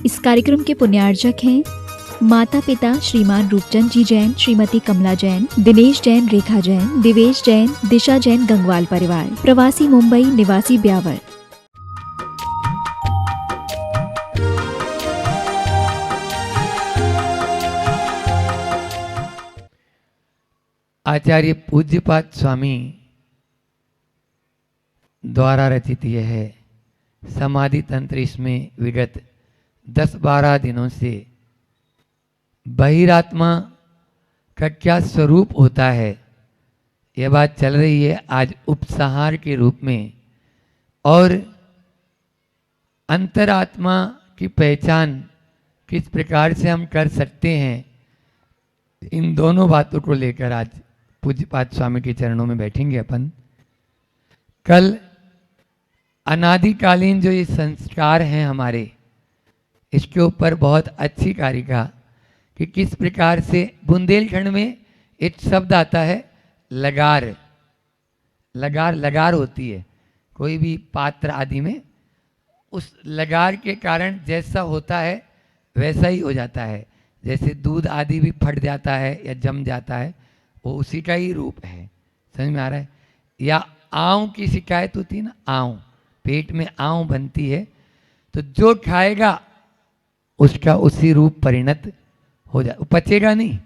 इस कार्यक्रम के पुण्यार्चक हैं माता पिता श्रीमान रूपचंद जी जैन, श्रीमती कमला जैन, दिनेश जैन, रेखा जैन, दिवेश जैन, दिशा जैन, गंगवाल परिवार, प्रवासी मुंबई, निवासी ब्यावर। आचार्य पूज्यपाद स्वामी द्वारा रचित यह है समाधि तंत्र। इसमें विगत 10-12 दिनों से बहिरात्मा का क्या स्वरूप होता है यह बात चल रही है आज उपसंहार के रूप में, और अंतरात्मा की पहचान किस प्रकार से हम कर सकते हैं, इन दोनों बातों को लेकर आज पूज्यपाद स्वामी के चरणों में बैठेंगे अपन। कल अनादिकालीन जो ये संस्कार हैं हमारे, इसके ऊपर बहुत अच्छी कारिका कि किस प्रकार से बुंदेलखंड में एक शब्द आता है लगार। लगार लगार होती है कोई भी पात्र आदि में, उस लगार के कारण जैसा होता है वैसा ही हो जाता है। जैसे दूध आदि भी फट जाता है या जम जाता है, वो उसी का ही रूप है। समझ में आ रहा है? या आँव की शिकायत होती है ना, आँव, पेट में आँव बनती है, तो जो खाएगा उसका उसी रूप परिणत हो जाए, पचेगा नहीं,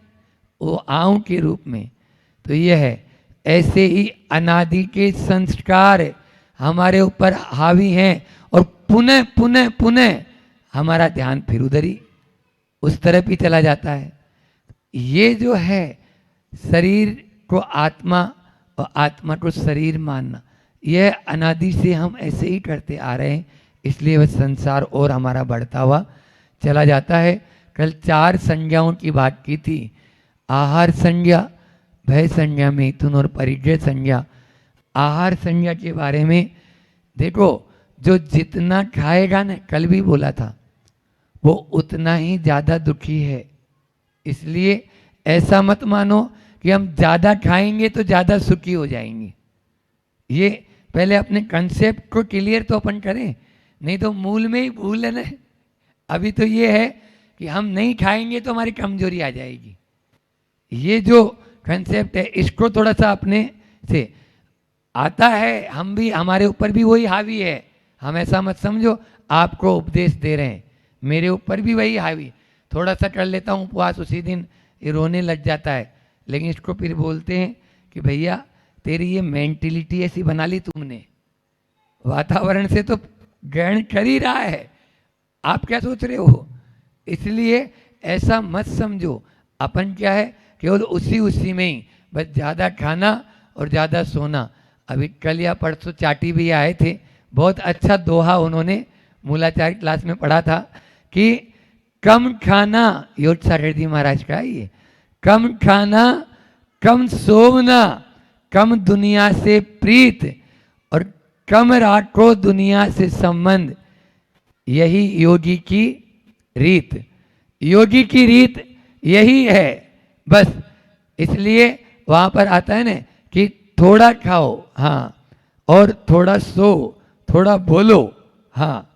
वो आँव के रूप में। तो यह है, ऐसे ही अनादि के संस्कार हमारे ऊपर हावी हैं और पुनः पुनः पुनः हमारा ध्यान फिर उधर ही उस तरफ ही चला जाता है। ये जो है शरीर को आत्मा और आत्मा को शरीर मानना, यह अनादि से हम ऐसे ही करते आ रहे हैं, इसलिए वह संसार और हमारा बढ़ता हुआ चला जाता है। कल 4 संज्ञाओं की बात की थी, आहार संज्ञा, भय संज्ञा, मैथुन और परिग्रह संज्ञा। आहार संज्ञा के बारे में देखो, जो जितना खाएगा ना, कल भी बोला था, वो उतना ही ज़्यादा दुखी है। इसलिए ऐसा मत मानो कि हम ज़्यादा खाएंगे तो ज़्यादा सुखी हो जाएंगे। ये पहले अपने कंसेप्ट को क्लियर तो अपन करें, नहीं तो मूल में ही भूल है ना। अभी तो ये है कि हम नहीं खाएंगे तो हमारी कमजोरी आ जाएगी। ये जो कंसेप्ट है इसको थोड़ा सा अपने से आता है, हम भी, हमारे ऊपर भी वही हावी है। हम ऐसा मत समझो आपको उपदेश दे रहे हैं, मेरे ऊपर भी वही हावी। थोड़ा सा कर लेता हूँ उपवास, उसी दिन ये रोने लग जाता है, लेकिन इसको फिर बोलते हैं कि भैया तेरी ये मेंटिलिटी ऐसी बना ली तुमने, वातावरण से तो ग्रहण कर ही रहा है, आप क्या सोच रहे हो। इसलिए ऐसा मत समझो, अपन क्या है केवल उसी में ही बस ज़्यादा खाना और ज़्यादा सोना। अभी कल या परसों चाटी भी आए थे, बहुत अच्छा दोहा उन्होंने मूलाचार्य क्लास में पढ़ा था कि कम खाना, योग सारथी महाराज का ये, कम खाना, कम सोना, कम दुनिया से प्रीत और कम राखो दुनिया से संबंध, यही योगी की रीत। योगी की रीत यही है बस। इसलिए वहाँ पर आता है ना कि थोड़ा खाओ, हाँ, और थोड़ा सो, थोड़ा बोलो, हाँ,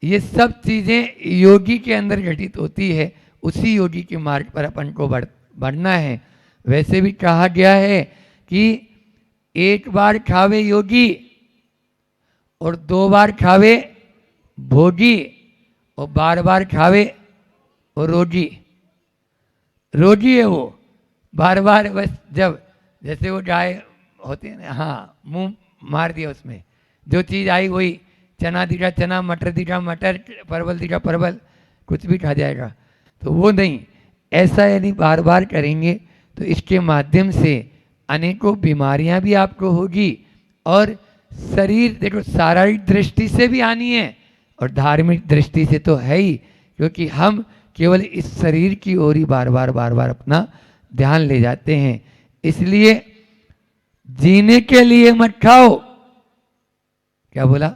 ये सब चीज़ें योगी के अंदर घटित होती है। उसी योगी के मार्ग पर अपन को बढ़ना है। वैसे भी कहा गया है कि 1 बार खावे योगी और 2 बार खावे भोगी और बार खावे और रोगी। रोगी है वो, बार बस जब जैसे वो गाय होती है ना, हाँ, मुंह मार दिया उसमें, जो चीज़ आई वही, चना दिखा चना, मटर दिखा मटर, परवल दिखा परवल, कुछ भी खा जाएगा। तो वो नहीं, ऐसा यदि बार करेंगे तो इसके माध्यम से अनेकों बीमारियां भी आपको होगी। और शरीर देखो, शारीरिक दृष्टि से भी आनी है और धार्मिक दृष्टि से तो है ही, क्योंकि हम केवल इस शरीर की ओर ही बार बार अपना ध्यान ले जाते हैं। इसलिए जीने के लिए मत खाओ। क्या बोला?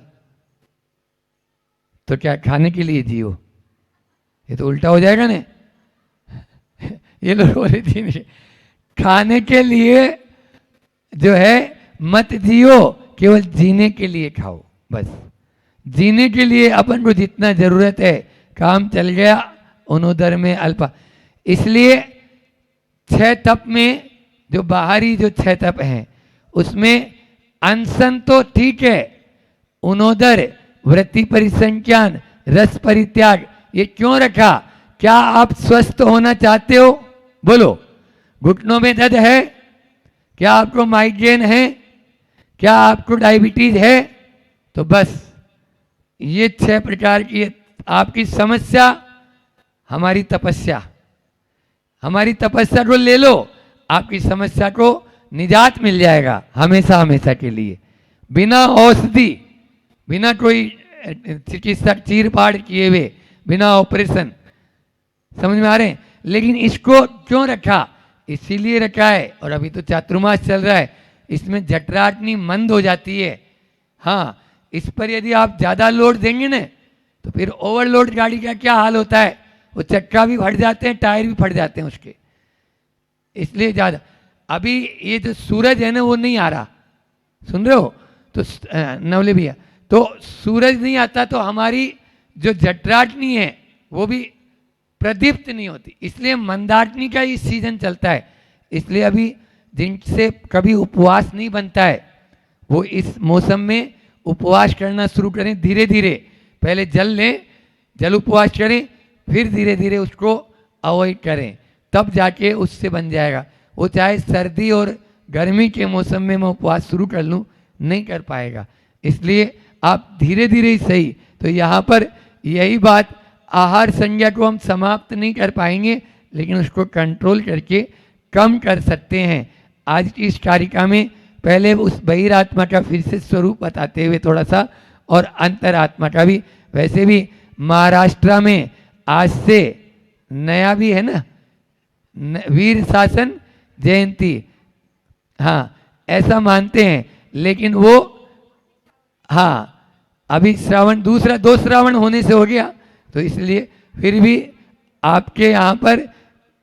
तो क्या खाने के लिए जियो? ये तो उल्टा हो जाएगा ना। ये लोग बोले जीने, खाने के लिए जो है मत जियो, केवल जीने के लिए खाओ बस। जीने के लिए अपन को जितना जरूरत है काम चल गया, उनोदर में अल्पा। इसलिए 6 तप में जो बाहरी जो 6 तप हैं उसमें अनशन तो ठीक है, उनोदर, वृत्ति परिसंख्यान, रस परित्याग, ये क्यों रखा? क्या आप स्वस्थ होना चाहते हो? बोलो। घुटनों में दर्द है? क्या आपको माइग्रेन है? क्या आपको डायबिटीज है? तो बस ये 6 प्रकार की आपकी समस्या, हमारी तपस्या, हमारी तपस्या को ले लो, आपकी समस्या को निजात मिल जाएगा हमेशा हमेशा के लिए, बिना औषधि, बिना कोई चिकित्सक चीर फाड़ किए हुए, बिना ऑपरेशन। समझ में आ रहे हैं? लेकिन इसको क्यों रखा? इसीलिए रखा है। और अभी तो चातुर्मास चल रहा है, इसमें जठराग्नि मंद हो जाती है। हाँ, इस पर यदि आप ज़्यादा लोड देंगे ना तो फिर ओवरलोड गाड़ी का क्या हाल होता है, वो चक्का भी फट जाते हैं, टायर भी फट जाते हैं उसके। इसलिए ज़्यादा, अभी ये जो सूरज है ना वो नहीं आ रहा, सुन रहे हो? तो नवले भैया, तो सूरज नहीं आता तो हमारी जो जठराग्नि है वो भी प्रदीप्त नहीं होती, इसलिए मंदाग्नि का ही सीजन चलता है। इसलिए अभी जिनसे कभी उपवास नहीं बनता है वो इस मौसम में उपवास करना शुरू करें, धीरे धीरे। पहले जल लें, जल उपवास करें, फिर धीरे धीरे उसको अवॉइड करें, तब जाके उससे बन जाएगा। वो चाहे सर्दी और गर्मी के मौसम में मैं उपवास शुरू कर लूँ, नहीं कर पाएगा। इसलिए आप धीरे धीरे ही सही। तो यहाँ पर यही बात, आहार संज्ञा को हम समाप्त नहीं कर पाएंगे, लेकिन उसको कंट्रोल करके कम कर सकते हैं। आज की इस कारिका में पहले उस बहिरात्मा का फिर से स्वरूप बताते हुए थोड़ा सा, और अंतरात्मा का भी। वैसे भी महाराष्ट्र में आज से नया भी है ना, वीर शासन जयंती, हाँ ऐसा मानते हैं। लेकिन वो, हाँ अभी श्रावण दूसरा 2 श्रावण होने से हो गया, तो इसलिए फिर भी आपके यहाँ पर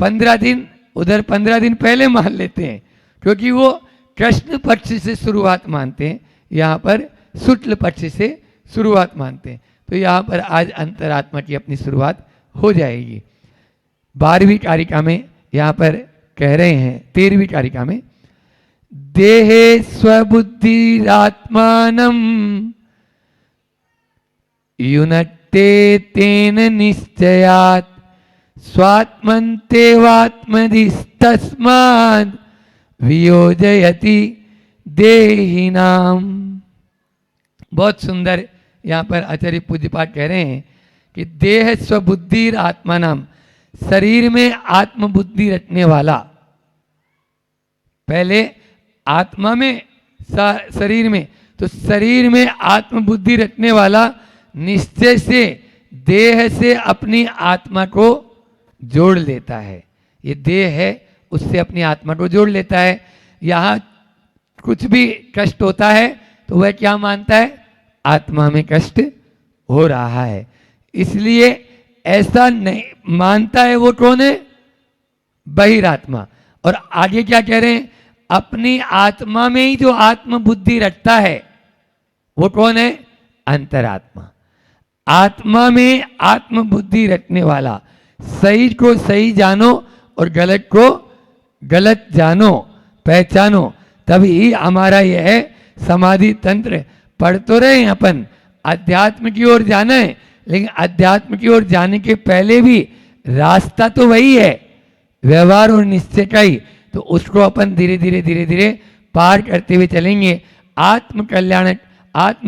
15 दिन, उधर 15 दिन पहले मान लेते हैं, क्योंकि वो कृष्ण पक्ष से शुरुआत मानते हैं, यहाँ पर शुक्ल पक्ष से शुरुआत मानते हैं। तो यहाँ पर आज अंतरात्मा की अपनी शुरुआत हो जाएगी। 12वीं कारिका में यहाँ पर कह रहे हैं, 13वीं कारिका में, देहे स्वबुद्धिरात्मानं युनक्ते तेन निश्चयात् स्वात्मन्तेवात्मधिस्तस्माद् वियोजयति देहिनाम। बहुत सुंदर यहाँ पर आचार्य पूज्यपाद कह रहे हैं कि देह स्वबुद्धि आत्मा नाम, शरीर में आत्मबुद्धि रखने वाला, पहले आत्मा में शरीर में, तो शरीर में आत्मबुद्धि रखने वाला निश्चय से देह से अपनी आत्मा को जोड़ लेता है। ये देह है, उससे अपनी आत्मा को जोड़ लेता है। यहाँ कुछ भी कष्ट होता है तो वह क्या मानता है? आत्मा में कष्ट हो रहा है। इसलिए ऐसा नहीं मानता है, वो कौन है? बहिरात्मा। और आगे क्या कह रहे हैं? अपनी आत्मा में ही जो आत्म बुद्धि रखता है वो कौन है? अंतरात्मा। आत्मा में आत्म बुद्धि रखने वाला, सही को सही जानो और गलत को गलत जानो, पहचानो, तभी हमारा यह समाधि तंत्र। पढ़ तो रहे हैं अपन, अध्यात्म की ओर जाना है, लेकिन अध्यात्म की ओर जाने के पहले भी रास्ता तो वही है, व्यवहार और निश्चय का ही। तो उसको अपन धीरे धीरे पार करते हुए चलेंगे। आत्म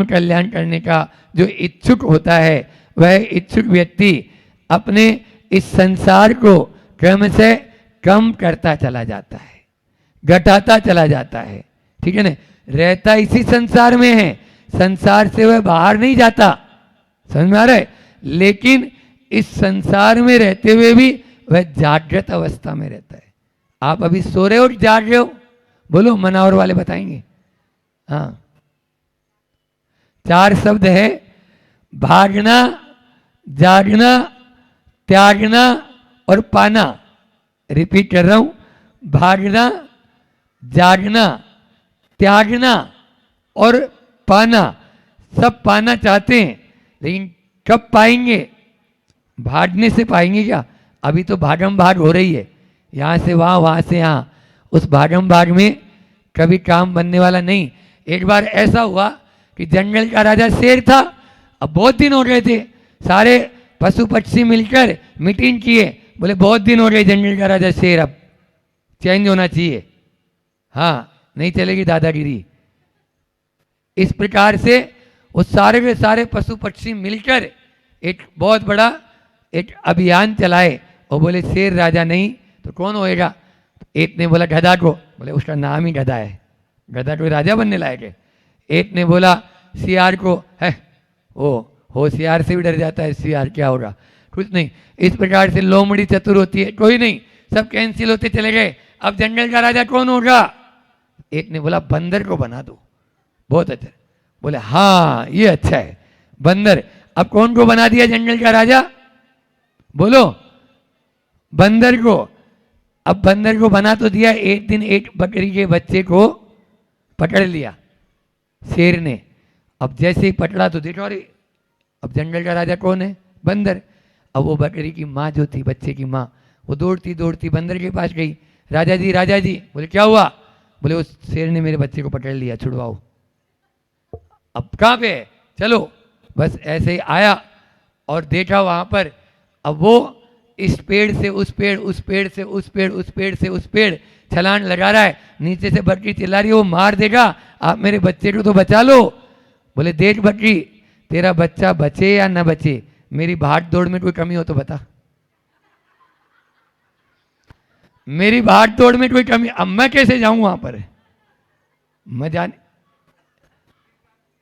कल्याण करने का जो इच्छुक होता है, वह इच्छुक व्यक्ति अपने इस संसार को क्रम से कम करता चला जाता है, घटाता चला जाता है। ठीक है ना? रहता इसी संसार में है, संसार से वह बाहर नहीं जाता, समझ में आ रहा है? लेकिन इस संसार में रहते हुए भी वह जागृत अवस्था में रहता है। आप अभी सो रहे हो और जाग रहे हो? बोलो, मनावर वाले बताएंगे। हाँ, 4 शब्द है, भागना, जागना, त्यागना और पाना। रिपीट कर रहा हूं, भागना, जागना, त्यागना और पाना। सब पाना चाहते हैं, लेकिन कब पाएंगे? भागने से पाएंगे क्या? अभी तो भागम भाग हो रही है, यहाँ से वहाँ, वहाँ से यहाँ। उस भागम भाग में कभी काम बनने वाला नहीं। एक बार ऐसा हुआ कि जंगल का राजा शेर था। अब बहुत दिन हो गए थे, सारे पशु पक्षी मिलकर मीटिंग किए, बोले बहुत दिन हो गए जंगल का राजा शेर, अब चेंज होना चाहिए, हाँ नहीं चलेगी दादागिरी। इस प्रकार से वो सारे के सारे पशु पक्षी मिलकर एक बहुत बड़ा एक अभियान चलाए और बोले शेर राजा नहीं तो कौन होएगा? एक ने बोला गधा को, बोले उसका नाम ही गधा है, गधा कोई राजा बनने लायक है। एक ने बोला सियार को, है वो होशियार से भी डर जाता है, सियार क्या होगा, कुछ नहीं। इस प्रकार से लोमड़ी चतुर होती है, कोई नहीं, सब कैंसिल होते चले गए। अब जंगल का राजा कौन होगा? एक ने बोला बंदर को बना दो, बहुत अच्छा। बोले हाँ ये अच्छा है, बंदर। अब कौन को बना दिया जंगल का राजा? बोलो, बंदर को। अब बंदर को बना तो दिया, एक दिन एक बकरी के बच्चे को पकड़ लिया शेर ने। अब जैसे ही पकड़ा तो देखो, अरे अब जंगल का राजा कौन है? बंदर। अब वो बकरी की माँ जो थी, बच्चे की माँ, वो दौड़ती दौड़ती बंदर के पास गई, राजा जी राजा जी। बोले क्या हुआ? बोले उस शेर ने मेरे बच्चे को पकड़ लिया, छुड़वाओ। अब कहाँ पे है? चलो। बस ऐसे ही आया और देखा वहां पर, अब वो इस पेड़ से उस पेड़, उस पेड़ से उस पेड़, उस पेड़ से उस पेड़ छलांग लगा रहा है। नीचे से बकरी चिल्ला रही है वो मार देगा, आप मेरे बच्चे को तो बचा लो। बोले देख बकरी, तेरा बच्चा बचे या न बचे, मेरी भाग दौड़ में कोई कमी हो तो बता, मेरी भाग दौड़ में कोई कमी, अब मैं कैसे जाऊं वहां पर? मैं जाने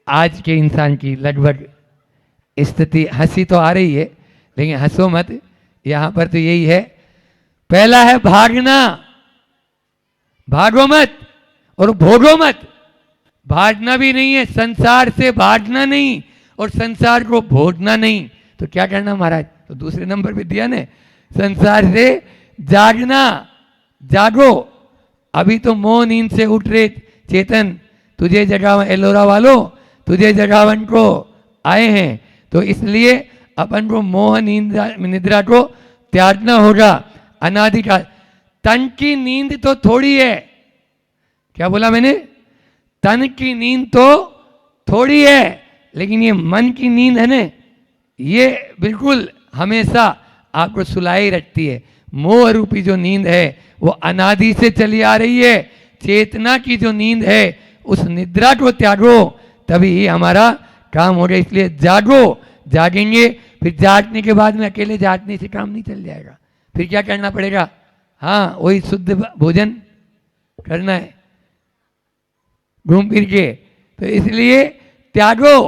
आज के इंसान की लगभग स्थिति, हंसी तो आ रही है लेकिन हंसो मत, यहां पर तो यही है। पहला है भागना, भागो मत और भोगो मत। भागना भी नहीं है, संसार से भागना नहीं और संसार को भोगना नहीं। तो क्या करना महाराज? तो दूसरे नंबर पे दिया ने, संसार से जागना, जागो। अभी तो मोह नींद से उठ रहे चेतन, तुझे जगावन, एलोरा वालों तुझे जगावन को आए हैं। तो इसलिए अपन को मोह निद्रा को त्यागना होगा। अनादिकाल तन की नींद तो थोड़ी है, क्या बोला मैंने? तन की नींद तो थोड़ी है, लेकिन ये मन की नींद है ना, ये बिल्कुल हमेशा आपको सुलाए रखती है। मोह रूपी जो नींद है वो अनादि से चली आ रही है। चेतना की जो नींद है उस निद्रा को त्यागो, तभी ही हमारा काम हो गया। इसलिए जागो, जागेंगे, फिर जागने के बाद में अकेले जागने से काम नहीं चल जाएगा। फिर क्या करना पड़ेगा? हाँ वही शुद्ध भोजन करना है घूम फिर के। तो इसलिए त्यागो।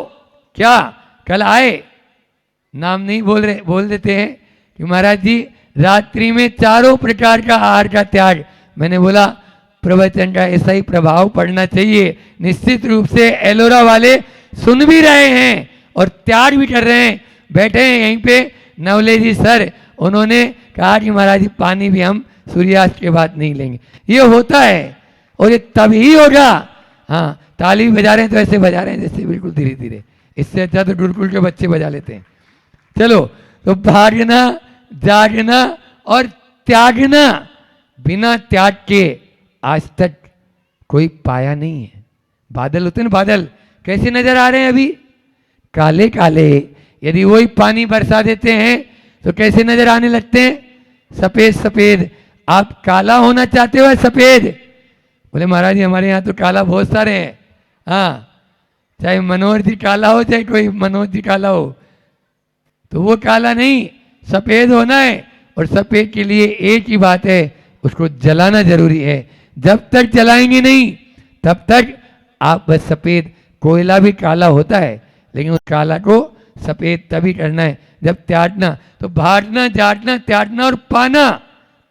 क्या कल आए, नाम नहीं बोल रहे, बोल देते हैं कि महाराज जी रात्रि में चारों प्रकार का आहार का त्याग। मैंने बोला प्रवचन का ऐसा ही प्रभाव पड़ना चाहिए। निश्चित रूप से एलोरा वाले सुन भी रहे हैं और त्याग भी कर रहे हैं। बैठे हैं यहीं पे नवले जी सर, उन्होंने कहा कि महाराज जी पानी भी हम सूर्यास्त के बाद नहीं लेंगे। ये होता है और ये तभी होगा। हाँ ताली बजा रहे हैं तो ऐसे बजा रहे हैं जैसे बिल्कुल धीरे धीरे, इससे अच्छा तो गुरुकुल के बच्चे बजा लेते हैं। चलो, तो भागना, जागना और त्यागना, बिना त्याग के आज तक कोई पाया नहीं है। बादल होते हैं ना, बादल कैसे नजर आ रहे हैं अभी? काले काले। यदि वही पानी बरसा देते हैं तो कैसे नजर आने लगते हैं? सफेद सफेद। आप काला होना चाहते हो या सफेद? बोले महाराज जी हमारे यहाँ तो काला बहुत सारे हैं। हाँ, चाहे मनोहर जी काला हो चाहे कोई मनोज जी काला हो, तो वो काला नहीं, सफेद होना है। और सफेद के लिए एक ही बात है, उसको जलाना जरूरी है। जब तक जलाएंगे नहीं तब तक आप बस सफेद। कोयला भी काला होता है लेकिन उस काला को सफेद तभी करना है जब त्यागना। तो भागना, जागना, त्यागना और पाना।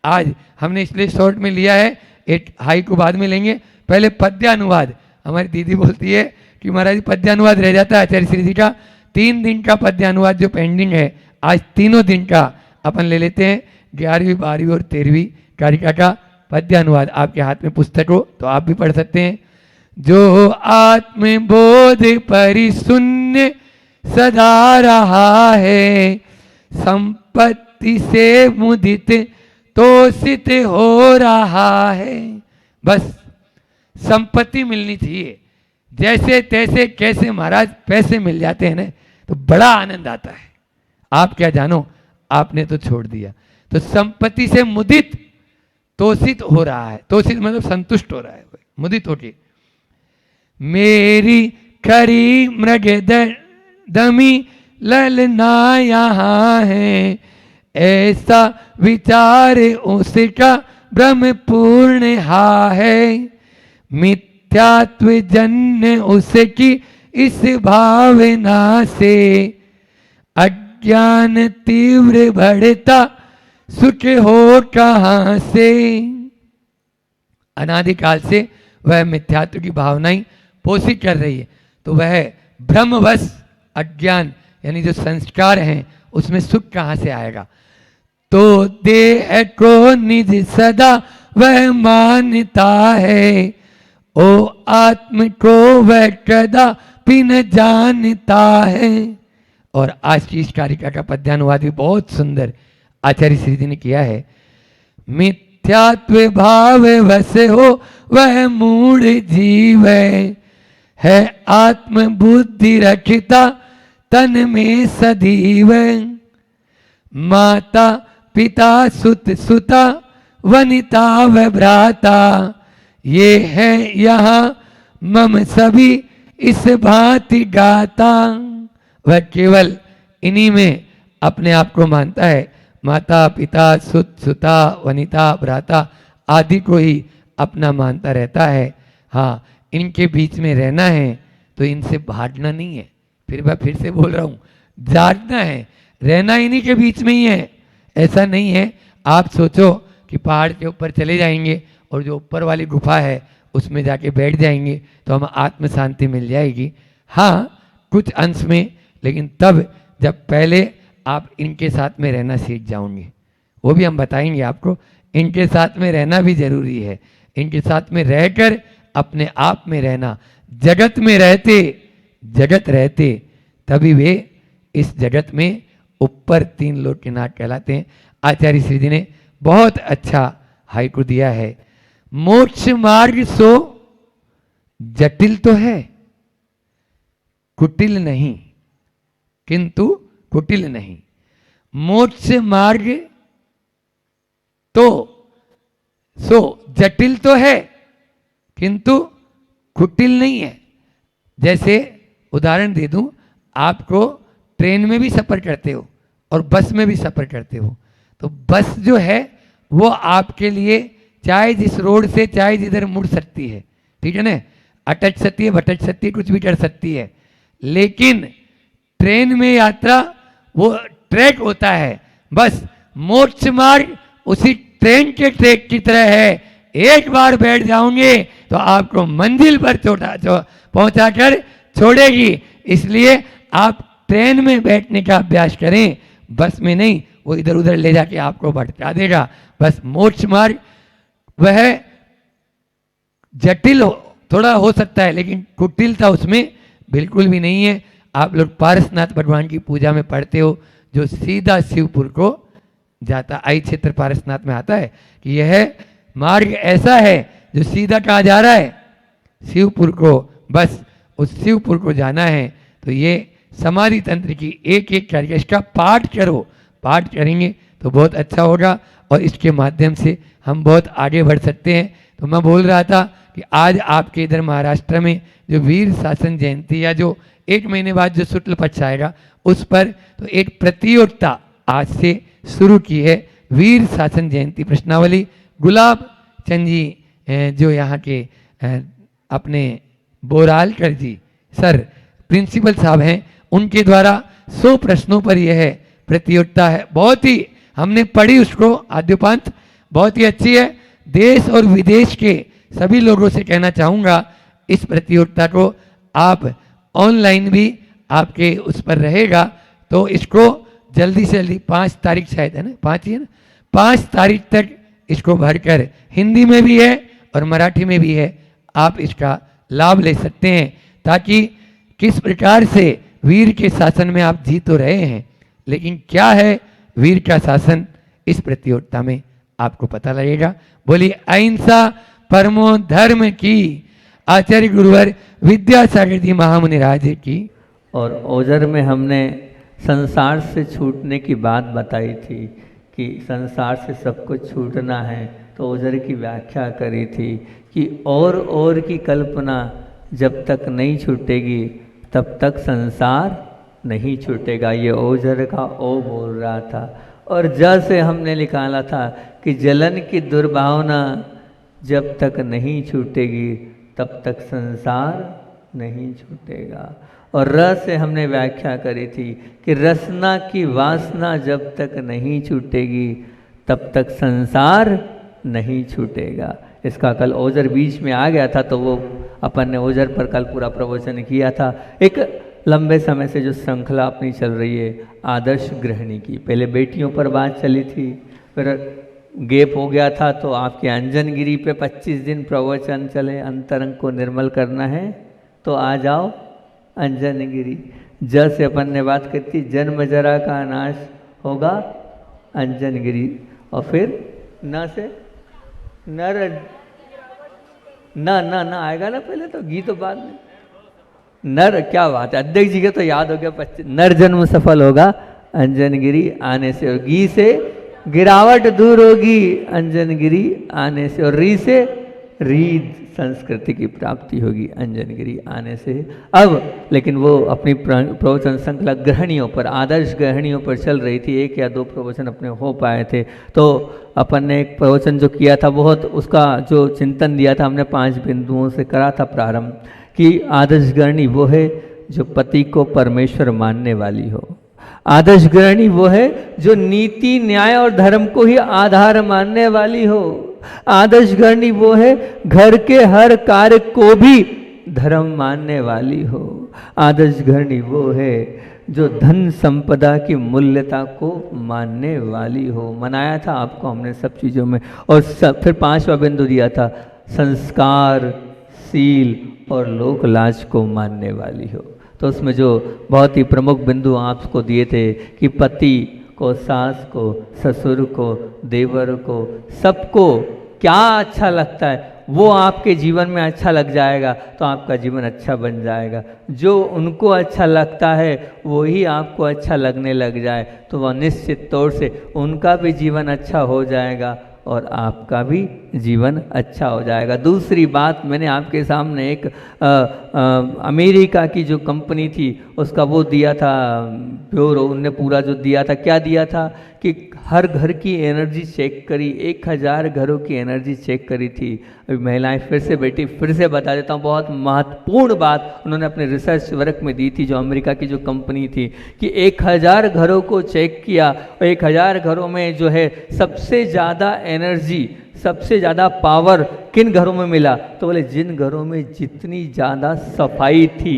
आज हमने इसलिए शॉर्ट में लिया है, एक हाई को बाद में लेंगे। पहले पद्यानुवाद। हमारी दीदी बोलती है कि महाराज पद्यानुवाद रह जाता है आचार्य श्री जी का। 3 दिन का पद्यानुवाद जो पेंडिंग है, आज तीनों दिन का अपन ले लेते हैं। 11वीं 12वीं और 13वीं कारिका का पद्यानुवाद। आपके हाथ में पुस्तक हो तो आप भी पढ़ सकते हैं। जो आत्मबोध परिशून्य सदा रहा है, संपत्ति से मुदित तोषित हो रहा है। बस संपत्ति मिलनी चाहिए, जैसे तैसे कैसे महाराज पैसे मिल जाते हैं ना तो बड़ा आनंद आता है। आप क्या जानो, आपने तो छोड़ दिया। तो संपत्ति से मुदित तोषित हो रहा है, तोषित मतलब संतुष्ट हो रहा है, मुदित होके। मेरी खरी मृग दमी ललना यहाँ है, ऐसा विचार उसका ब्रह्म पूर्ण हा है। मिथ्यात्व जन्य उसकी इस भावना से, अज्ञान तीव्र बढ़ता सुख हो कहाँ से। अनादिकाल से वह मिथ्यात्व की भावना ही पोषित कर रही है, तो वह भ्रमवश अज्ञान यानी जो संस्कार हैं उसमें सुख कहाँ से आएगा। तो देह को निज सदा वह मानता है, ओ आत्म को वह कदापि न जानता है। और आज की इस कारिका का पद्यानुवाद भी बहुत सुंदर आचार्य श्री जी ने किया है। मिथ्यात्व भाव वश हो वह मूढ़ जीव है, आत्म बुद्धि रखता तन में सदैव। माता पिता सुत सुता वनिता व भ्राता, ये है यहाँ मम सभी इस भांति गाता। वह केवल इन्हीं में अपने आप को मानता है, माता पिता सुत सुता वनिता भ्राता आदि को ही अपना मानता रहता है। हाँ, इनके बीच में रहना है तो इनसे भागना नहीं है। फिर मैं फिर से बोल रहा हूँ, जागना है, रहना इन्हीं के बीच में ही है। ऐसा नहीं है आप सोचो कि पहाड़ के ऊपर चले जाएंगे और जो ऊपर वाली गुफा है उसमें जाके बैठ जाएंगे तो हम आत्म शांति मिल जाएगी। हाँ, कुछ अंश में, लेकिन तब जब पहले आप इनके साथ में रहना सीख जाओगे। वो भी हम बताएंगे आपको, इनके साथ में रहना भी जरूरी है। इनके साथ में रहकर अपने आप में रहना, जगत में रहते जगत रहते तभी वे इस जगत में ऊपर तीन लोक के नाथ कहलाते हैं। आचार्य श्री जी ने बहुत अच्छा हाइकु दिया है। मोक्ष मार्ग सो जटिल तो है, कुटिल नहीं, किंतु कुटिल नहीं। मोक्ष मार्ग तो सो जटिल तो है किंतु कुटिल नहीं है। जैसे उदाहरण दे दूं, आपको ट्रेन में भी सफर करते हो और बस में भी सफर करते हो, तो बस जो है वो आपके लिए चाहे जिस रोड से चाहे जिधर मुड़ सकती है, ठीक है ना, अटक सकती है, भटक सकती है, कुछ भी कर सकती है। लेकिन ट्रेन में यात्रा वो ट्रैक होता है, बस मोक्ष मार्ग उसी ट्रेन के ट्रैक की तरह है। एक बार बैठ जाओगे तो आपको मंजिल पर पहुंचाकर छोड़ेगी। इसलिए आप ट्रेन में बैठने का अभ्यास करें, बस में नहीं, वो इधर उधर ले जाके आपको भटका देगा। बस मोक्ष मार्ग वह जटिल थोड़ा हो सकता है, लेकिन कुटिलता उसमें बिल्कुल भी नहीं है। आप लोग पारसनाथ भगवान की पूजा में पढ़ते हो, जो सीधा शिवपुर को जाता, आई क्षेत्र पारसनाथ में आता है कि यह मार्ग ऐसा है जो सीधा कहाँ जा रहा है, शिवपुर को। बस उस शिवपुर को जाना है। तो ये समाधि तंत्र की एक एक करके इसका पाठ करो, पाठ करेंगे तो बहुत अच्छा होगा और इसके माध्यम से हम बहुत आगे बढ़ सकते हैं। तो मैं बोल रहा था कि आज आपके इधर महाराष्ट्र में जो वीर शासन जयंती या जो 1 महीने बाद जो शुक्ल पक्ष आएगा उस पर तो एक प्रतियोगिता आज से शुरू की है, वीर शासन जयंती प्रश्नावली। गुलाब चंद जी जो यहाँ के अपने बोरालकर जी सर प्रिंसिपल साहब हैं, उनके द्वारा 100 प्रश्नों पर यह प्रतियोगिता है। बहुत ही हमने पढ़ी उसको आद्योपांत, बहुत ही अच्छी है। देश और विदेश के सभी लोगों से कहना चाहूँगा इस प्रतियोगिता को आप ऑनलाइन भी आपके उस पर रहेगा, तो इसको जल्दी से जल्दी 5 तारीख शायद है ना, 5 ही है ना, 5 तारीख तक इसको भरकर हिंदी में भी है और मराठी में भी है, आप इसका लाभ ले सकते हैं। ताकि किस प्रकार से वीर के शासन में आप जी तो रहे हैं, लेकिन क्या है वीर का शासन, इस प्रतियोगिता में आपको पता लगेगा। बोलिए अहिंसा परमो धर्म की, आचार्य गुरुवर विद्यासागर जी महामुनि राज की। और ओजर में हमने संसार से छूटने की बात बताई थी कि संसार से सब कुछ छूटना है, तो ओजर की व्याख्या करी थी कि और की कल्पना जब तक नहीं छूटेगी तब तक संसार नहीं छूटेगा। ये ओजर का ओ बोल रहा था। और ज से हमने निकाला था कि जलन की दुर्भावना जब तक नहीं छूटेगी तब तक संसार नहीं छूटेगा। और र से हमने व्याख्या करी थी कि रसना की वासना जब तक नहीं छूटेगी तब तक संसार नहीं छूटेगा। इसका कल ओजर बीच में आ गया था, तो वो अपन ने ओजर पर कल पूरा प्रवचन किया था। एक लंबे समय से जो श्रृंखला अपनी चल रही है आदर्श गृहिणी की, पहले बेटियों पर बात चली थी, फिर गैप हो गया था, तो आपके अंजनगिरी पे 25 दिन प्रवचन चले, अंतरंग को निर्मल करना है तो आ जाओ अंजनगिरी। ज से अपन ने बात की थी जन्म जरा का नाश होगा अंजनगिरी। और फिर न से नर न आएगा ना, पहले तो गीत तो बाद में नर, क्या बात है, अध्यक्ष जी के तो याद हो गया। 25 नर जन्म सफल होगा अंजनगिरी आने से, और गी से गिरावट दूर होगी अंजनगिरी आने से, और री से रीद संस्कृति की प्राप्ति होगी अंजनगिरी आने से। अब लेकिन वो अपनी प्रवचन श्रृंखला गृहिणियों पर, आदर्श गृहिणियों पर चल रही थी। 1 या 2 प्रवचन अपने हो पाए थे, तो अपन ने एक प्रवचन जो किया था बहुत, उसका जो चिंतन दिया था हमने 5 बिंदुओं से करा था प्रारंभ, कि आदर्श गृहिणी वो है जो पति को परमेश्वर मानने वाली हो। आदर्श गृहिणी वो है जो नीति न्याय और धर्म को ही आधार मानने वाली हो। आदर्श गृहिणी वो है घर के हर कार्य को भी धर्म मानने वाली हो। आदर्श गृहिणी वो है जो धन संपदा की मूल्यता को मानने वाली हो। मनाया था आपको हमने सब चीज़ों में। और फिर 5वां बिंदु दिया था संस्कार, सील और लोक लाज को मानने वाली हो। तो उसमें जो बहुत ही प्रमुख बिंदु आपको दिए थे कि पति को, सास को, ससुर को, देवर को, सबको क्या अच्छा लगता है वो आपके जीवन में अच्छा लग जाएगा तो आपका जीवन अच्छा बन जाएगा। जो उनको अच्छा लगता है वो ही आपको अच्छा लगने लग जाए तो वह निश्चित तौर से उनका भी जीवन अच्छा हो जाएगा और आपका भी जीवन अच्छा हो जाएगा। दूसरी बात मैंने आपके सामने एक अमेरिका की जो कंपनी थी उसका वो दिया था ब्यूरो, उनने पूरा जो दिया था, क्या दिया था कि हर घर की एनर्जी चेक करी, 1000 घरों की एनर्जी चेक करी थी। अभी महिलाएं फिर से बैठी, फिर से बता देता हूँ, बहुत महत्वपूर्ण बात उन्होंने अपने रिसर्च वर्क में दी थी जो अमेरिका की जो कंपनी थी कि 1000 घरों को चेक किया और 1000 घरों में जो है सबसे ज़्यादा एनर्जी, सबसे ज़्यादा पावर किन घरों में मिला, तो बोले जिन घरों में जितनी ज़्यादा सफाई थी,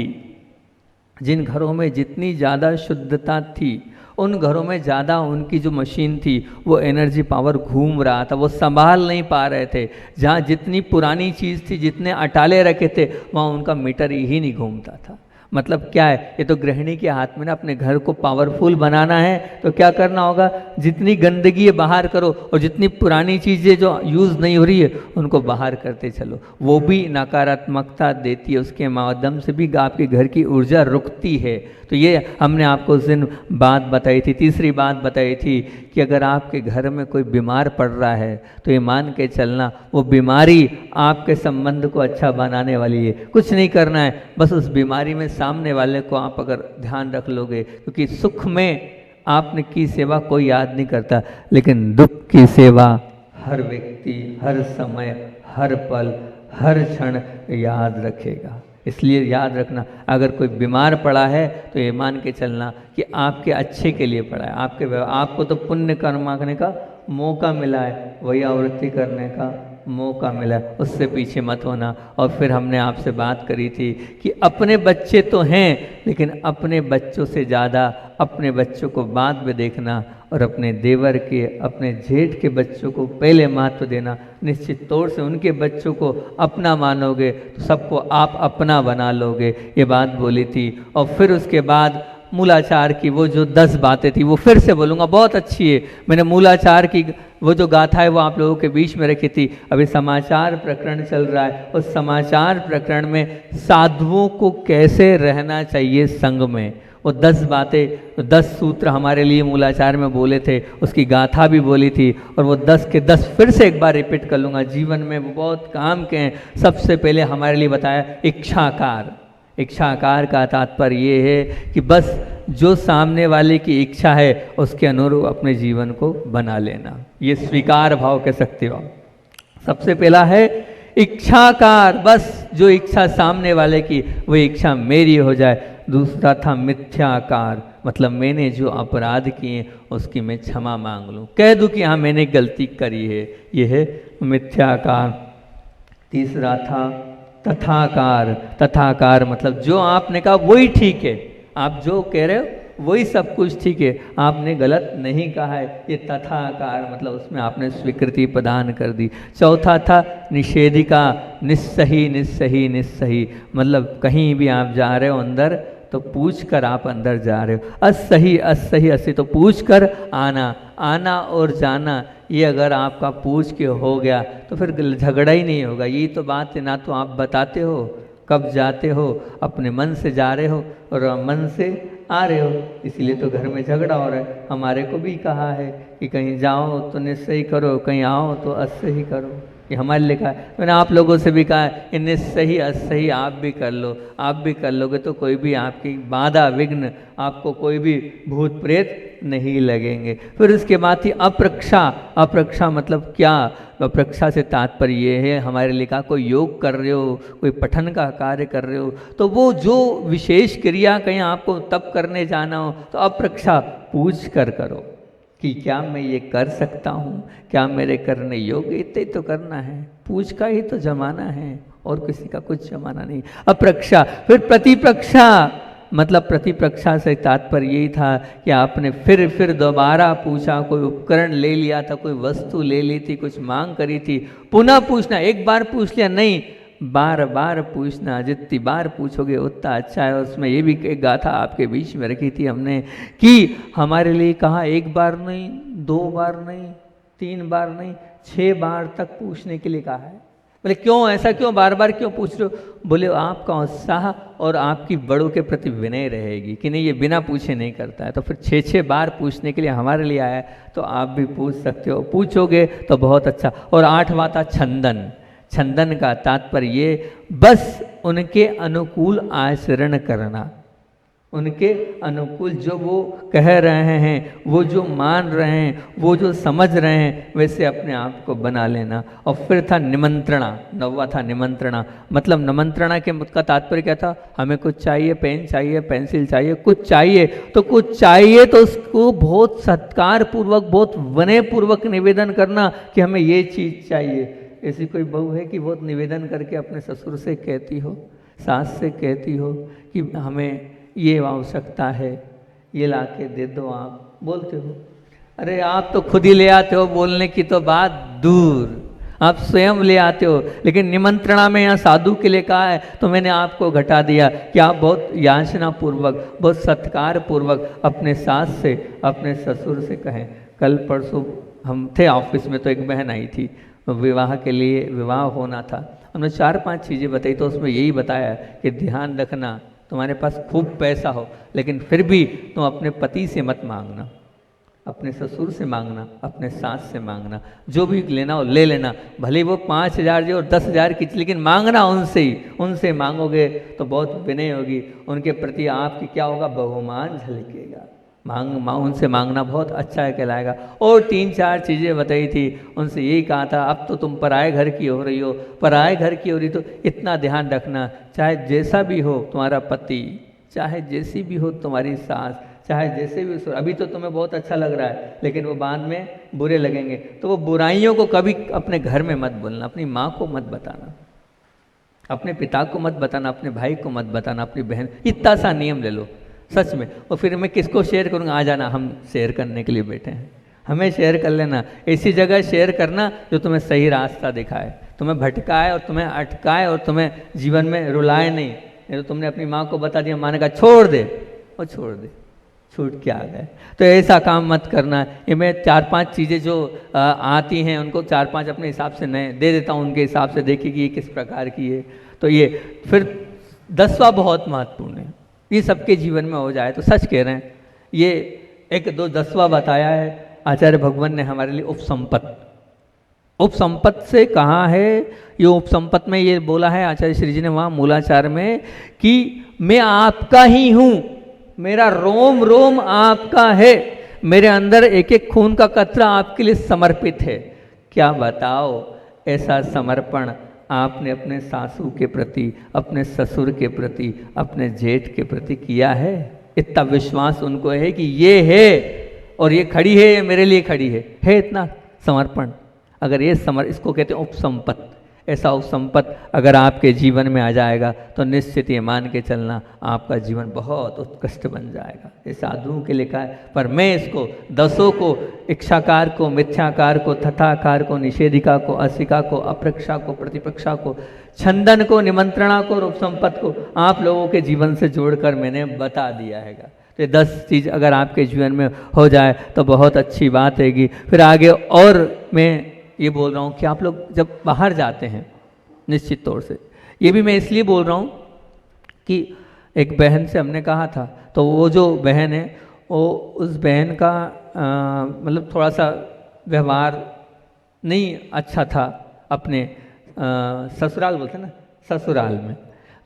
जिन घरों में जितनी ज़्यादा शुद्धता थी, उन घरों में ज़्यादा उनकी जो मशीन थी वो एनर्जी पावर घूम रहा था, वो संभाल नहीं पा रहे थे। जहाँ जितनी पुरानी चीज़ थी, जितने अटाले रखे थे, वहाँ उनका मीटर ही नहीं घूमता था। मतलब क्या है, ये तो गृहिणी के हाथ में ना, अपने घर को पावरफुल बनाना है तो क्या करना होगा, जितनी गंदगी है बाहर करो और जितनी पुरानी चीज़ें जो यूज़ नहीं हो रही है उनको बाहर करते चलो। वो भी नकारात्मकता देती है, उसके माध्यम से भी आपके घर की ऊर्जा रुकती है। तो ये हमने आपको उस दिन बात बताई थी। तीसरी बात बताई थी कि अगर आपके घर में कोई बीमार पड़ रहा है तो ये मान के चलना वो बीमारी आपके संबंध को अच्छा बनाने वाली है। कुछ नहीं करना है, बस उस बीमारी में सामने वाले को आप अगर ध्यान रख लोगे, क्योंकि सुख में आपने की सेवा कोई याद नहीं करता, लेकिन दुख की सेवा हर व्यक्ति, हर समय, हर पल, हर क्षण याद रखेगा। इसलिए याद रखना, अगर कोई बीमार पड़ा है तो ये मान के चलना कि आपके अच्छे के लिए पड़ा है। आपको तो पुण्य कर्म करने का मौका मिला है, वही आवृत्ति करने का मौका मिला है, उससे पीछे मत होना। और फिर हमने आपसे बात करी थी कि अपने बच्चे तो हैं, लेकिन अपने बच्चों से ज़्यादा अपने बच्चों को बाद में देखना और अपने देवर के, अपने जेठ के बच्चों को पहले महत्व देना। निश्चित तौर से उनके बच्चों को अपना मानोगे तो सबको आप अपना बना लोगे, ये बात बोली थी। और फिर उसके बाद मूलाचार की वो जो 10 बातें थी वो फिर से बोलूँगा, बहुत अच्छी है। मैंने मूलाचार की वो जो गाथा है वो आप लोगों के बीच में रखी थी। अभी समाचार प्रकरण चल रहा है, उस समाचार प्रकरण में साधुओं को कैसे रहना चाहिए संग में, वो 10 बातें, 10 सूत्र हमारे लिए मूलाचार में बोले थे, उसकी गाथा भी बोली थी। और वो 10 के 10 फिर से एक बार रिपीट कर लूँगा, जीवन में वो बहुत काम के हैं। सबसे पहले हमारे लिए बताया इच्छाकार। इच्छाकार का तात्पर्य ये है कि बस जो सामने वाले की इच्छा है उसके अनुरूप अपने जीवन को बना लेना, ये स्वीकार भाव कह सकते हो। सबसे पहला है इच्छाकार, बस जो इच्छा सामने वाले की वो इच्छा मेरी हो जाए। दूसरा था मिथ्याकार, मतलब मैंने जो अपराध किए उसकी मैं क्षमा मांग लूँ, कह दूँ कि हाँ मैंने गलती करी है, ये है मिथ्याकार। तीसरा था तथाकार। तथाकार मतलब जो आपने कहा वही ठीक है, आप जो कह रहे हो वही सब कुछ ठीक है, आपने गलत नहीं कहा है, ये तथाकार मतलब उसमें आपने स्वीकृति प्रदान कर दी। चौथा था निषेधिका, निस्सही निस्सही निस्सही, मतलब कहीं भी आप जा रहे हो अंदर तो पूछ कर आप अंदर जा रहे हो, असही असही असही तो पूछ कर आना, आना और जाना ये अगर आपका पूछ के हो गया तो फिर झगड़ा ही नहीं होगा। यही तो बात है, ना तो आप बताते हो कब जाते हो, अपने मन से जा रहे हो और मन से आ रहे हो, इसीलिए तो घर में झगड़ा हो रहा है। हमारे को भी कहा है कि कहीं जाओ तो निश्चय करो, कहीं आओ तो असही करो, ये हमारे लिखा है। मैंने आप लोगों से भी कहा है निश्चय असही आप भी कर लो, आप भी कर लोगे तो कोई भी आपकी बाधा विघ्न, आपको कोई भी भूत प्रेत नहीं लगेंगे। फिर उसके बाद ही अप्रक्षा। अप्रक्षा मतलब क्या? अप्रक्षा से तात्पर्य ये है, हमारे लिखा कोई योग कर रहे हो, कोई पठन का कार्य कर रहे हो, तो वो जो विशेष क्रिया कहीं आपको तप करने जाना हो तो अप्रक्षा पूछ कर करो कि क्या मैं ये कर सकता हूँ, क्या मेरे करने योग्य, इतना ही तो करना है। पूछ का ही तो जमाना है और किसी का कुछ जमाना नहीं। अप्रक्षा। फिर प्रतिप्रक्षा, मतलब प्रतिप्रक्षा से तात्पर्य यही था कि आपने फिर दोबारा पूछा, कोई उपकरण ले लिया था, कोई वस्तु ले ली थी, कुछ मांग करी थी, पुनः पूछना। एक बार पूछ लिया नहीं, बार बार पूछना, जितनी बार पूछोगे उतना अच्छा है। उसमें ये भी एक गाथा आपके बीच में रखी थी हमने कि हमारे लिए कहा एक बार नहीं, 2 बार नहीं, 3 बार नहीं, 6 बार तक पूछने के लिए कहा है। बोले क्यों, ऐसा क्यों, बार बार क्यों पूछ रहे हो? बोले आपका उत्साह और आपकी बड़ों के प्रति विनय रहेगी कि नहीं ये बिना पूछे नहीं करता है, तो फिर 6 बार पूछने के लिए हमारे लिए आया है, तो आप भी पूछ सकते हो, पूछोगे तो बहुत अच्छा। और 8वां था छंदन। छंदन का तात्पर्य ये बस उनके अनुकूल आचरण करना, उनके अनुकूल जो वो कह रहे हैं, वो जो मान रहे हैं, वो जो समझ रहे हैं वैसे अपने आप को बना लेना। और फिर था निमंत्रणा। 9वां था निमंत्रणा। मतलब निमंत्रणा के का तात्पर्य क्या था? हमें कुछ चाहिए, पेन चाहिए, पेंसिल चाहिए, कुछ चाहिए तो उसको बहुत सत्कार पूर्वक, बहुत विनय पूर्वक निवेदन करना कि हमें ये चीज़ चाहिए। ऐसी कोई बहू है कि बहुत निवेदन करके अपने ससुर से कहती हो, सास से कहती हो कि हमें ये आवश्यकता है, ये ला के दे दो, आप बोलते हो? अरे आप तो खुद ही ले आते हो, बोलने की तो बात दूर, आप स्वयं ले आते हो। लेकिन निमंत्रणा में यहाँ साधु के लिए कहा है तो मैंने आपको घटा दिया कि आप बहुत याचना पूर्वक, बहुत सत्कार पूर्वक अपने सास से, अपने ससुर से कहें। कल परसों हम थे ऑफिस में तो एक बहन आई थी, विवाह के लिए, विवाह होना था, हमने 4-5 चीज़ें बताई, तो उसमें यही बताया कि ध्यान रखना तुम्हारे पास खूब पैसा हो लेकिन फिर भी तुम अपने पति से मत मांगना, अपने ससुर से मांगना, अपने सास से मांगना, जो भी लेना हो ले लेना, भले वो 5,000 जो और 10,000 की, लेकिन मांगना उनसे ही। उनसे मांगोगे तो बहुत विनय होगी, उनके प्रति आपकी क्या होगा, बहुमान झलकेगा। उनसे मांगना बहुत अच्छा है कहलाएगा। और 3-4 चीज़ें बताई थी, उनसे यही कहा था अब तो तुम पराए घर की हो रही हो, पराए घर की हो रही तो इतना ध्यान रखना, चाहे जैसा भी हो तुम्हारा पति, चाहे जैसी भी हो तुम्हारी सास, चाहे जैसे भी हो, अभी तो तुम्हें बहुत अच्छा लग रहा है लेकिन वो बाद में बुरे लगेंगे, तो वो बुराइयों को कभी अपने घर में मत बोलना, अपनी माँ को मत बताना, अपने पिता को मत बताना, अपने भाई को मत बताना, अपनी बहन। इतना सा नियम ले लो सच में। और फिर मैं किसको शेयर करूँगा? आ जाना, हम शेयर करने के लिए बैठे हैं, हमें शेयर कर लेना। ऐसी जगह शेयर करना जो तुम्हें सही रास्ता दिखाए, तुम्हें भटकाए और तुम्हें अटकाए और तुम्हें जीवन में रुलाए नहीं। तो तुमने अपनी माँ को बता दिया, माँ ने कहा छोड़ दे, और छोड़ दे। छूट के आ गए। तो ऐसा काम मत करना। ये मैं 4-5 चीज़ें जो आती हैं उनको 4-5 अपने हिसाब से नए दे देता हूँ, उनके हिसाब से देखिए कि ये किस प्रकार की है। तो ये फिर 10वां बहुत महत्वपूर्ण है, ये सबके जीवन में हो जाए तो सच कह रहे हैं। ये 1-2 10वां बताया है आचार्य भगवान ने हमारे लिए उपसंपत। उपसंपत से कहाँ है ये? उपसंपत में ये बोला है आचार्य श्री जी ने वहाँ मूलाचार में कि मैं आपका ही हूँ, मेरा रोम रोम आपका है, मेरे अंदर एक एक खून का कतरा आपके लिए समर्पित है। क्या बताओ, ऐसा समर्पण आपने अपने सासू के प्रति, अपने ससुर के प्रति, अपने जेठ के प्रति किया है? इतना विश्वास उनको है कि ये है और ये खड़ी है, ये मेरे लिए खड़ी है इतना समर्पण। अगर ये इसको कहते हैं उपसंपत। ऐसा उपसंपत अगर आपके जीवन में आ जाएगा तो निश्चित ये मान के चलना आपका जीवन बहुत उत्कृष्ट बन जाएगा। ये साधुओं के लिखा है, पर मैं इसको 10 को, इच्छाकार को, मिथ्याकार को, तथाकार को, निषेधिका को, असिका को, अप्रक्षा को, प्रतिपक्षा को, छंदन को, निमंत्रणा को और उपसंपत को आप लोगों के जीवन से जोड़कर मैंने बता दिया है। तो 10 चीज़ अगर आपके जीवन में हो जाए तो बहुत अच्छी बात हैगी। फिर आगे और मैं ये बोल रहा हूँ कि आप लोग जब बाहर जाते हैं, निश्चित तौर से ये भी मैं इसलिए बोल रहा हूँ कि एक बहन से हमने कहा था, तो वो जो बहन है वो उस बहन का मतलब थोड़ा सा व्यवहार नहीं अच्छा था अपने ससुराल, बोलते ना, ससुराल में।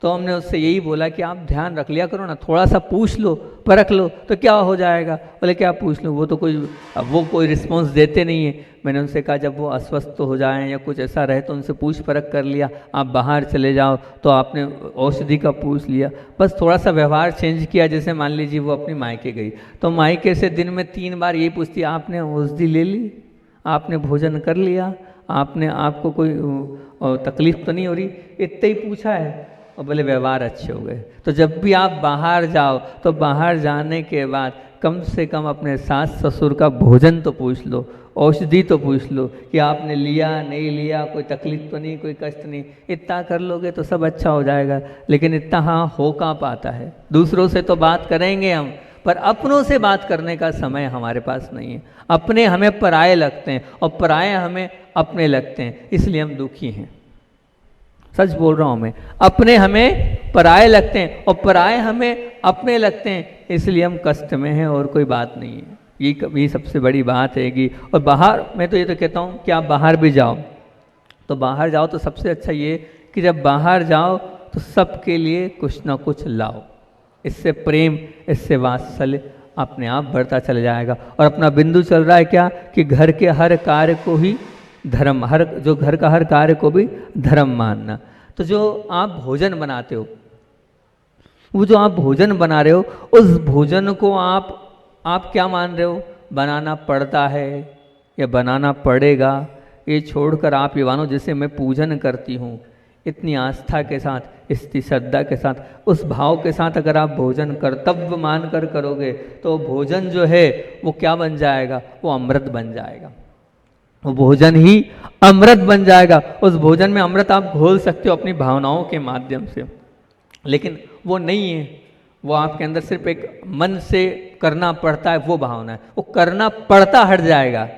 तो हमने उससे यही बोला कि आप ध्यान रख लिया करो ना, थोड़ा सा पूछ लो, परख लो तो क्या हो जाएगा। बोले क्या पूछ लो, वो तो कोई रिस्पॉन्स देते नहीं है। मैंने उनसे कहा जब वो अस्वस्थ हो जाएं या कुछ ऐसा रहे तो उनसे पूछ परख कर लिया। आप बाहर चले जाओ तो आपने औषधि का पूछ लिया, बस थोड़ा सा व्यवहार चेंज किया। जैसे मान लीजिए वो अपनी मायके गई तो मायके से दिन में 3 बार यही पूछती, आपने औषधि ले ली, आपने भोजन कर लिया, आपको कोई तकलीफ तो नहीं हो रही, इतना ही पूछा है। और बोले व्यवहार अच्छे हो गए। तो जब भी आप बाहर जाओ तो बाहर जाने के बाद कम से कम अपने सास ससुर का भोजन तो पूछ लो, औषधि तो पूछ लो कि आपने लिया नहीं लिया, कोई तकलीफ तो नहीं, कोई कष्ट नहीं। इतना कर लोगे तो सब अच्छा हो जाएगा। लेकिन इतना हाँ हो कहाँ पाता है। दूसरों से तो बात करेंगे हम, पर अपनों से बात करने का समय हमारे पास नहीं है। अपने हमें पराये लगते हैं और पराये हमें अपने लगते हैं, इसलिए हम दुखी हैं। सच बोल रहा हूँ मैं, अपने हमें पराये लगते हैं और पराये हमें अपने लगते हैं, इसलिए हम कष्ट में हैं और कोई बात नहीं है। ये सबसे बड़ी बात हैगी। और बाहर मैं तो ये तो कहता हूँ कि आप बाहर भी जाओ तो बाहर जाओ तो सबसे अच्छा ये कि जब बाहर जाओ तो सबके लिए कुछ ना कुछ लाओ। इससे प्रेम, इससे वात्सल्य अपने आप बढ़ता चला जाएगा। और अपना बिंदु चल रहा है क्या कि घर के हर कार्य को ही धर्म, जो घर का हर कार्य को भी धर्म मानना। तो जो आप भोजन बनाते हो, वो जो आप भोजन बना रहे हो, उस भोजन को आप क्या मान रहे हो? बनाना पड़ता है या बनाना पड़ेगा, ये छोड़कर आप ये मानो जैसे मैं पूजन करती हूँ, इतनी आस्था के साथ, इतनी श्रद्धा के साथ, उस भाव के साथ अगर आप भोजन कर्तव्य मानकर करोगे तो भोजन जो है वो क्या बन जाएगा? वो अमृत बन जाएगा। वो भोजन ही अमृत बन जाएगा। उस भोजन में अमृत आप घोल सकते हो अपनी भावनाओं के माध्यम से, लेकिन वो नहीं है। वो आपके अंदर सिर्फ एक मन से करना पड़ता है, वो भावना है। वो करना पड़ता हट जाएगा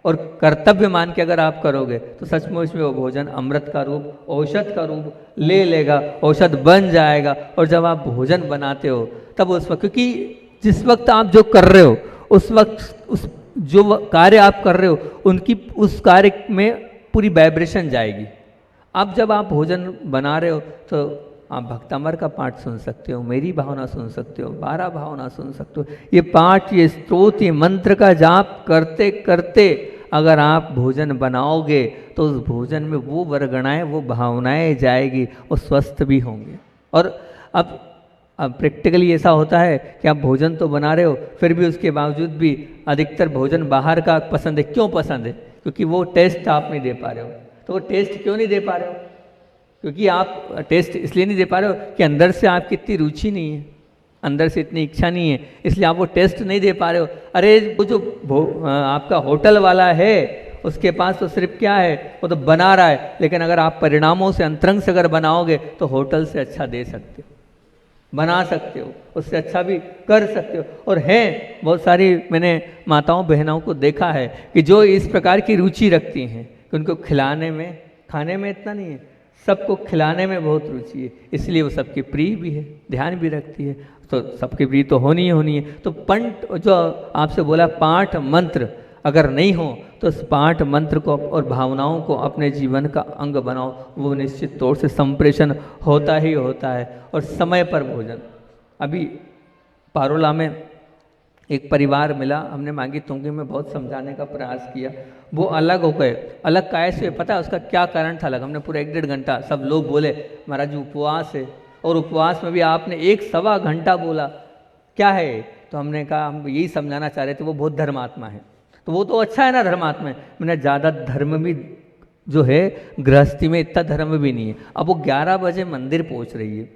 और कर्तव्य मान के अगर आप करोगे तो सचमुच में वो भोजन अमृत का रूप, औषध का रूप ले लेगा, औषध बन जाएगा। और जब आप भोजन बनाते हो तब उस वक्त, क्योंकि जिस वक्त आप जो कर रहे हो उस वक्त उस जो कार्य आप कर रहे हो उनकी उस कार्य में पूरी वाइब्रेशन जाएगी। अब जब आप भोजन बना रहे हो तो आप भक्तामर का पाठ सुन सकते हो, मेरी भावना सुन सकते हो, 12 भावना सुन सकते हो। ये पाठ, ये स्तोत्र, ये मंत्र का जाप करते करते अगर आप भोजन बनाओगे तो उस भोजन में वो वर्गणाएं, वो भावनाएं जाएगी, वो स्वस्थ भी होंगे। और अब प्रैक्टिकली ऐसा होता है कि आप भोजन तो बना रहे हो, फिर भी उसके बावजूद भी अधिकतर भोजन बाहर का पसंद है। क्यों पसंद है? क्योंकि वो टेस्ट आप नहीं दे पा रहे हो। तो वो टेस्ट क्यों नहीं दे पा रहे हो? क्योंकि आप टेस्ट इसलिए नहीं दे पा रहे हो कि अंदर से आपकी इतनी रुचि नहीं है, अंदर से इतनी इच्छा नहीं है, इसलिए आप वो टेस्ट नहीं दे पा रहे हो। अरे वो जो आपका होटल वाला है उसके पास तो सिर्फ क्या है, वो तो बना रहा है, लेकिन अगर आप परिणामों से, अंतरंग से अगर बनाओगे तो होटल से अच्छा दे सकते हो। बना सकते हो, उससे अच्छा भी कर सकते हो। और हैं बहुत सारी, मैंने माताओं बहनों को देखा है कि जो इस प्रकार की रुचि रखती हैं कि उनको खिलाने में, खाने में इतना नहीं है, सबको खिलाने में बहुत रुचि है, इसलिए वो सबकी प्रिय भी है, ध्यान भी रखती है, तो सबकी प्रिय तो होनी ही होनी है। तो पंट जो आपसे बोला पाठ मंत्र अगर नहीं हो तो उस पाठ मंत्र को और भावनाओं को अपने जीवन का अंग बनाओ, वो निश्चित तौर से संप्रेषण होता ही होता है। और समय पर भोजन, अभी पारोला में एक परिवार मिला, हमने मांगी तुंगी में बहुत समझाने का प्रयास किया, वो अलग हो गए। अलग कैसे, पता है उसका क्या कारण था अलग? हमने पूरा 1-1.5 घंटा, सब लोग बोले महाराज जी उपवास है, और उपवास में भी आपने 1-1.25 घंटा बोला, क्या है? तो हमने कहा हम यही समझाना चाह रहे थे वो बहुत धर्मात्मा है। तो वो तो अच्छा है ना धर्मात्मा है, मैंने ज़्यादा धर्म भी जो है गृहस्थी में इतना धर्म भी नहीं है। अब वो 11 बजे मंदिर पहुंच रही है,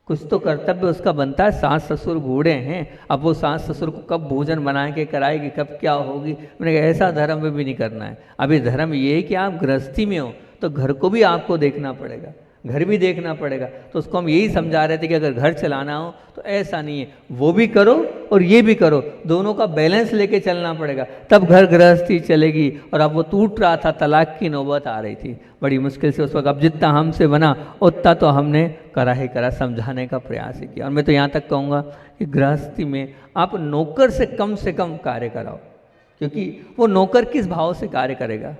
कुछ तो कर्तव्य उसका बनता है, सास ससुर बूढ़े हैं, अब वो सास ससुर को कब भोजन बना के कराएगी, कब क्या होगी, मैंने कहा ऐसा धर्म भी नहीं करना है। अभी धर्म ये है कि आप गृहस्थी में हो तो घर को भी आपको देखना पड़ेगा, घर भी देखना पड़ेगा। तो उसको हम यही समझा रहे थे कि अगर घर चलाना हो तो ऐसा नहीं है, वो भी करो और ये भी करो, दोनों का बैलेंस लेके चलना पड़ेगा, तब घर गृहस्थी चलेगी। और अब वो टूट रहा था, तलाक की नौबत आ रही थी बड़ी मुश्किल से उस वक्त। अब जितना हमसे बना उतना तो हमने करा ही करा, समझाने का प्रयास ही किया। और मैं तो यहाँ तक कहूँगा कि गृहस्थी में आप नौकर से कम कार्य कराओ, क्योंकि वो नौकर किस भाव से कार्य करेगा?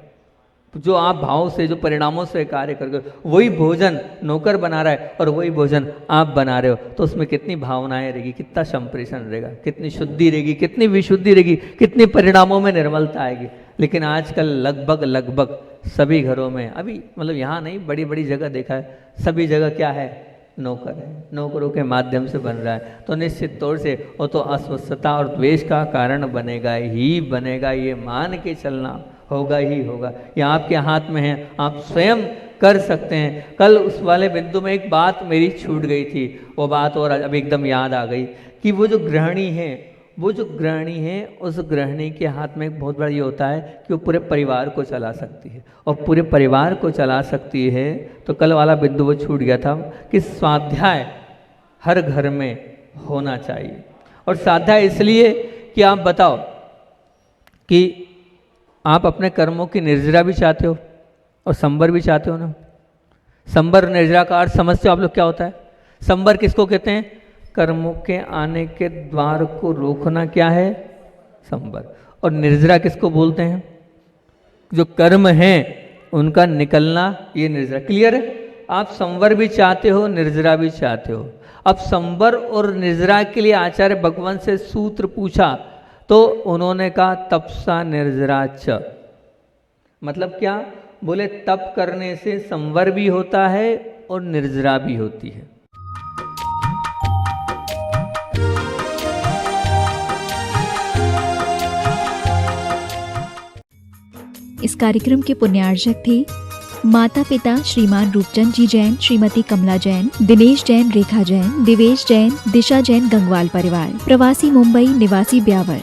जो आप भाव से, जो परिणामों से कार्य करके, वही भोजन नौकर बना रहा है और वही भोजन आप बना रहे हो, तो उसमें कितनी भावनाएं रहेगी, कितना संप्रेषण रहेगा, कितनी शुद्धि रहेगी, कितनी विशुद्धि रहेगी, कितने परिणामों में निर्मलता आएगी। लेकिन आजकल लगभग सभी घरों में, अभी मतलब यहाँ नहीं, बड़ी बड़ी जगह देखा है, सभी जगह क्या है? नौकर है, नौकरों के माध्यम से बन रहा है। तो निश्चित तौर से वो तो अस्वस्थता और द्वेष का कारण बनेगा ही बनेगा, ये मान के चलना होगा ही होगा। ये आपके हाथ में है, आप स्वयं कर सकते हैं। कल उस वाले बिंदु में एक बात मेरी छूट गई थी, वो बात और अब एकदम याद आ गई कि वो जो गृहिणी है, उस गृहिणी के हाथ में एक बहुत बड़ा ये होता है कि वो पूरे परिवार को चला सकती है, और पूरे परिवार को चला सकती है। तो कल वाला बिंदु वो छूट गया था कि स्वाध्याय हर घर में होना चाहिए। और स्वाध्याय इसलिए कि आप बताओ कि आप अपने कर्मों की निर्जरा भी चाहते हो और संबर भी चाहते हो ना। संबर निर्जरा का अर्थ समझते हो आप लोग क्या होता है? संबर किसको कहते हैं? कर्मों के आने के द्वार को रोकना क्या है? संबर। और निर्जरा किसको बोलते हैं? जो कर्म हैं उनका निकलना, ये निर्जरा। क्लियर है? आप संवर भी चाहते हो, निर्जरा भी चाहते हो। अब संवर और निर्जरा के लिए आचार्य भगवान से सूत्र पूछा तो उन्होंने कहा तपसा निर्जरा च। मतलब क्या? बोले तप करने से संवर भी होता है और निर्जरा भी होती है। इस कार्यक्रम के पुण्यार्चक थे माता पिता श्रीमान रूपचंद जी जैन, श्रीमती कमला जैन, दिनेश जैन, रेखा जैन, दिवेश जैन, दिशा जैन, गंगवाल परिवार, प्रवासी मुंबई, निवासी ब्यावर।